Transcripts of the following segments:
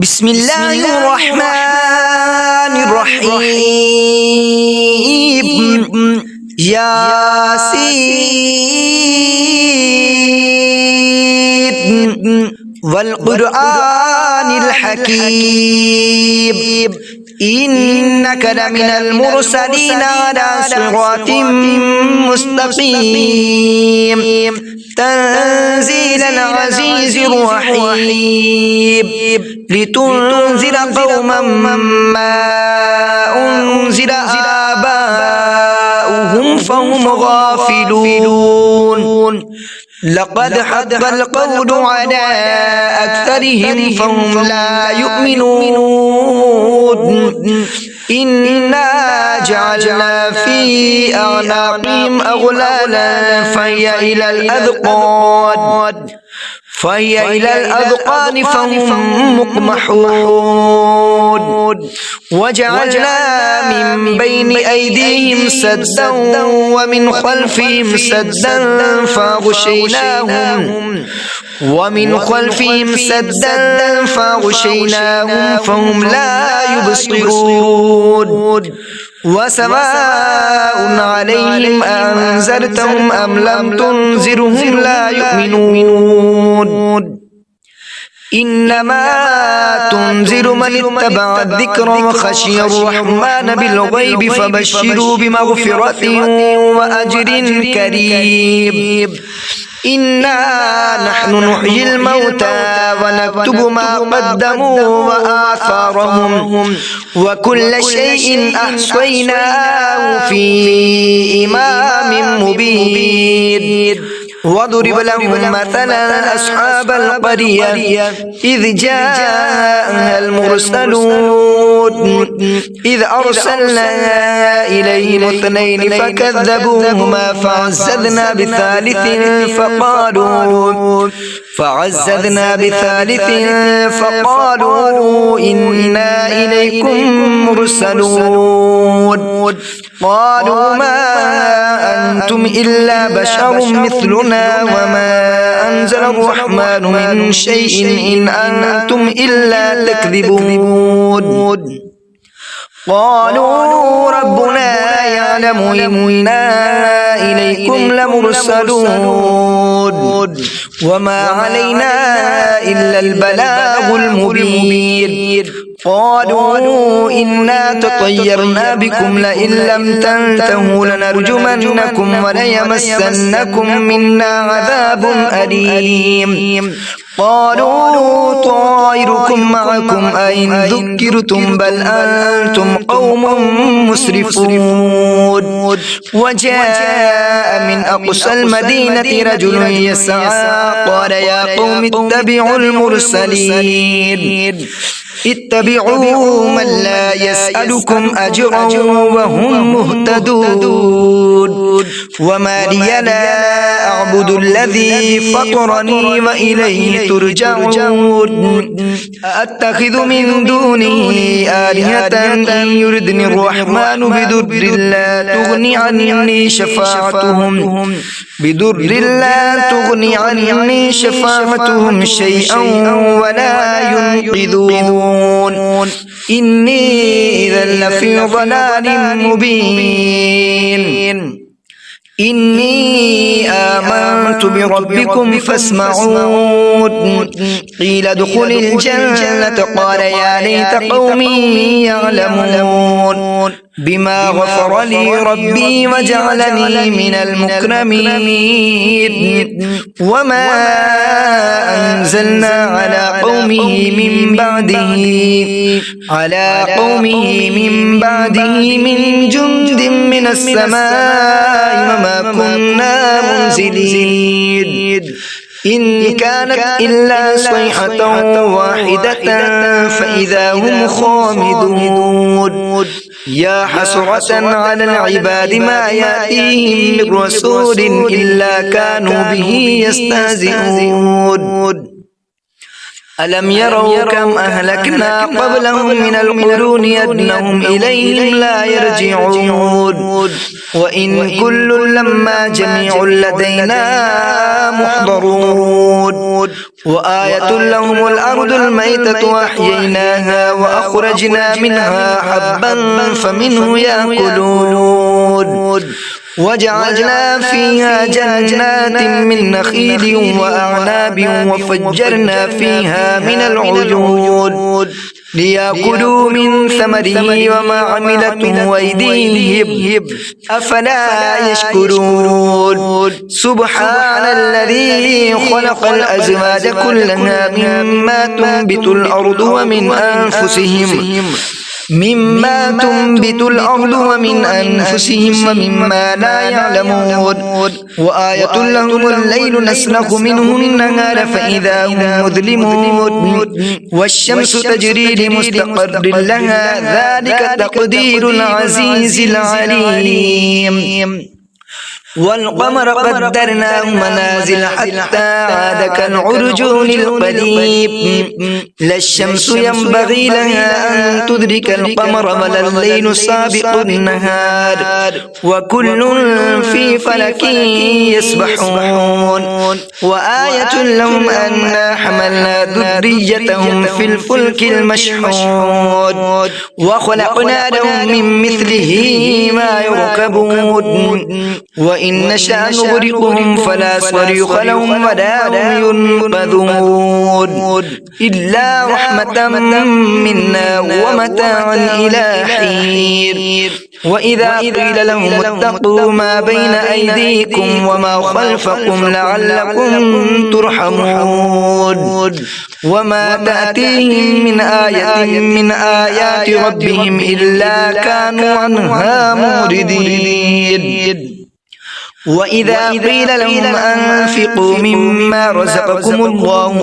بسم الله الرحمن الرحيم ياسين والقرآن الحكيم إنك لمن المرسلين على صراط مستقيم تنزيل العزيز الرحيم لتنذر قوما ما أنذر آباؤهم فهم غافلون لقد حق القول على أكثرهم فهم لا يؤمنون إنا جعلنا في أعناقهم أغلالا فهي إلى الأذقان فهم مقمحون وجعلنا من بين أيديهم سدا ومن خلفهم سدا فغشيناهم فهم لا يبصرون وسواء عليهم أنذرتهم أم لم تنذرهم لا يؤمنون إنما تنذر من اتبع الذكر وخشي الرحمن بالغيب فبشروا بمغفرة وأجر كريم إنا نحن نحيي الموتى ونكتب ما قدموا وآثارهم وكل شيء أحصيناه في إمام مبين واضرب لهم مثلا أصحاب القرية إذ جاءها المرسلون إذ أرسلنا إليهم اثنين فكذبوهما فعززنا بثالث فقالوا إنا إليكم مرسلون قالوا ما أنتم إلا بشر مثلنا وما أنزل الرحمن من شيء إن أنتم إلا تكذبون قالوا ربنا يعلم إنا إليكم لمرسلون وما علينا إلا البلاغ المبين قالوا إنا تطيرنا بكم لئن لم تنتهوا لنرجمنكم وليمسنكم منا عذاب أليم قالوا طائركم معكم أئن ذكرتم بل أنتم قوم مسرفون وجاء من أقصى المدينة رجل يسعى قال يا قوم اتبعوا المرسلين اتبعوا من لا يسألكم أجرا وهم مهتدون وما لي لا أعبد الذي فطرني وإليه ترجعون أتخذ من دونه آلهة إن يردني الرحمن بضر لا تغني عني شفاعتهم شيئا ولا ينقذون إني إذا لفي ضلال مبين إني آمنت بربكم فاسمعون قيل ادخل الجنة قال يا ليت قومي يعلمون بما غفر لي ربي وجعلني من المكرمين وما أنزلنا على قومه من بعده من جند من السماء وما كنا منزلين إن كانت إلا صيحة واحدة فإذا هم خامدون يا حسرة على العباد ما يأتيهم من رسول إلا كانوا به يستهزئون ألم يروا كم أهلكنا قبلهم من القرون يدنهم إليهم لا يرجعون وإن كل لما جميع لدينا محضرون وآية لهم الأرض الميتة أحييناها وأخرجنا منها حبا فمنه يأكلون وجعلنا فيها جنات من نخيل وأعناب وفجرنا فيها من العيون ليأكلوا من ثمره وما عملته أيديهم أفلا يشكرون سبحان الذي خلق الأزواج كلها مما تنبت الأرض ومن أنفسهم ومما لا يعلمون وآية لهم الليل نسلخ منه النهار فإذا هم مظلمون والشمس تجري لمستقر لها ذلك تقدير العزيز العليم والقمر قدرناه منازل حتى عاد كالعرجون القديم لا الشمس ينبغي لها أن تدرك القمر ولا الليل سابق النهار وكل في فلك يسبحون وآية لهم أنا حملنا ذريتهم في الفلك المشحون وخلقنا لهم من مثله ما يركبون وإن نشأ نغرقهم فلا صريخ لهم ولا هم ينقذون إلا رحمة منا ومتاعا إلى حين وإذا قيل لهم اتقوا ما بين أيديكم وما خلفكم لعلكم ترحمون وما تأتيهم من آية من آيات ربهم إلا كانوا عنها معرضين وإذا قيل لهم أنفقوا مما رزقكم الله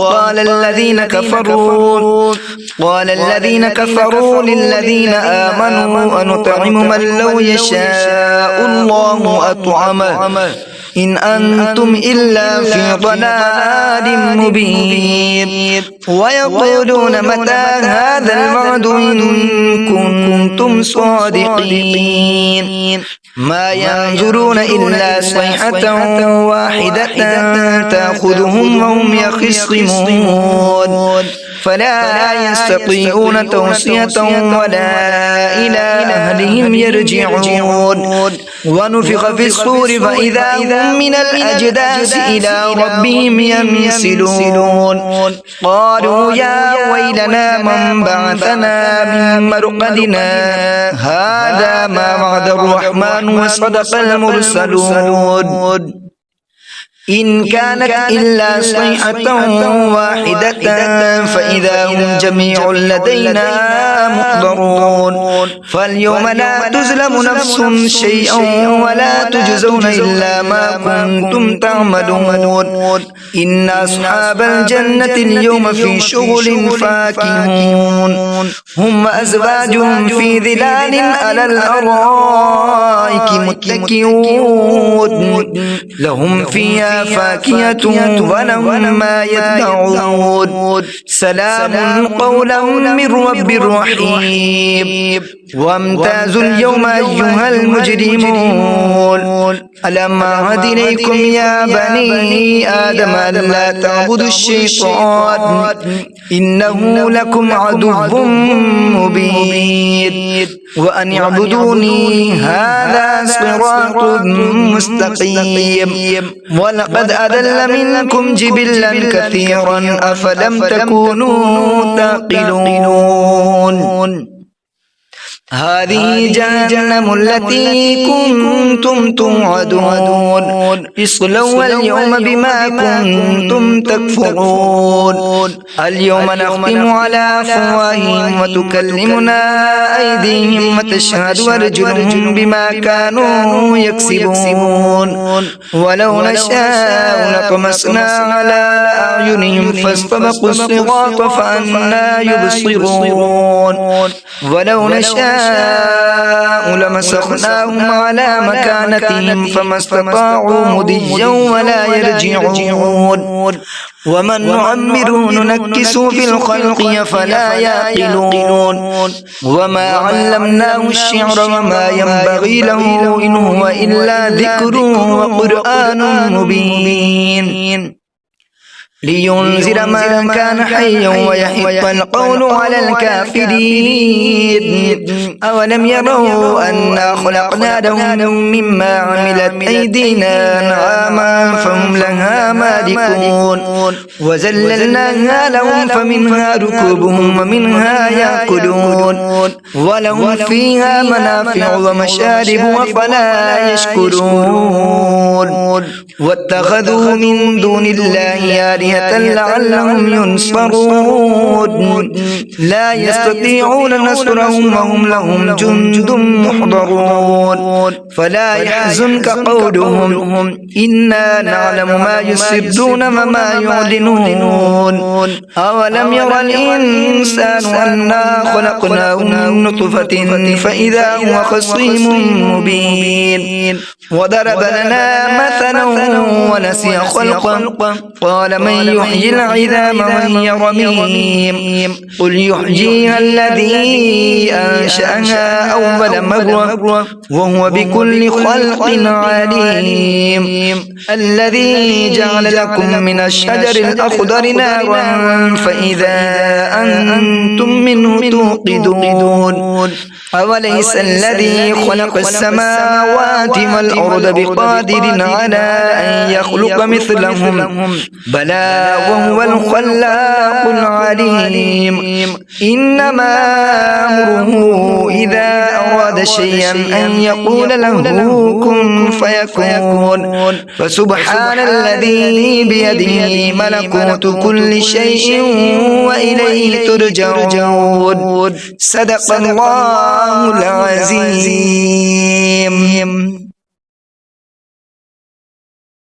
قال الذين كفروا للذين آمنوا أنطعم من لو يشاء الله أطعمه إن أنتم إلا في ضلال مبين ويقولون متى هذا الوعد إن كنتم صادقين ما ينظرون إلا صيحة واحدة تأخذهم وهم يخصمون فلا يستطيعون توصية ولا إلى أهلهم يرجعون ونفخ في الصور فإذا هم من الأجداث إلى ربهم ينسلون قالوا يا ويلنا من بعثنا من مرقدنا هذا ما وعد الرحمن وصدق المرسلون إن كانت إلا صيحة واحدة فإذا هم جميع لدينا محضرون فاليوم لا تظلم نفس شيئا ولا تجزون إلا ما كنتم تعملون إن أصحاب الجنة اليوم في شغل فاكهون هم وأزواجهم في ظلال على الأرائك متكئون لهم فيها فاكهة ولهم ما يدعون سلام قولا من رب رحيم وامتازوا اليوم أيها المجرمون ألم أعهد إليكم يا بني آدم ألا تعبدوا الشيطان إنه لكم عدو مبين وأن اعبدوني هذا صراط مستقيم ولقد أضل منكم جبلا كثيرا أفلم تكونوا تعقلون هذه جهنم التي كنتم توعدون اصلوها اليوم بما كنتم تكفرون اليوم نختم على أفواههم وتكلمنا أيديهم وتشهد أرجلهم بما كانوا يكسبون ولو نشاء لطمسنا على أعينهم فاستبقوا الصراط فأنى يبصرون ولو نشاء نشاء لمسخناهم على مكانتهم فما استطاعوا مضيا ولا يرجعون ومن نعمره ننكسه في الخلق أفلا يعقلون وما علمناه الشعر وما ينبغي له إن هو إلا ذكر وقرآن مبين لينذر من كان حيا ويحق القول على الكافرين أولم يروا أنا خلقنا لهم مما عملت أيدينا أنعاما فهم لها مالكون وذللناها لهم فمنها ركوبهم ومنها يأكلون ولهم فيها منافع ومشارب أفلا يشكرون واتخذوا من دون الله آلهة لعلهم ينصرون لا يستطيعون نصرهم وهم لهم جند محضرون فلا يحزنك قولهم إنا نعلم ما يسرون وما يعلنون أولم ير الإنسان أنا خلقناه من نطفة فإذا هو خصيم مبين وضرب لنا مثلا ونسي خلقا قال من يحيي العظام وهي رميم قل يحييها الذي أنشأها أول مرة وهو بكل خلق عليم الذي جعل لكم من الشجر الأخضر نارا فإذا أنتم منه توقدون أوليس الذي خلق السماوات والأرض بقادر على أن يخلق مثلهم بلى وهو الخلاق العليم إنما أمره إذا أراد شيئا أن يقول له كن فيكون فسبحان الذي بيده ملكوت كل شيء وإليه ترجعون صدق الله العظيم.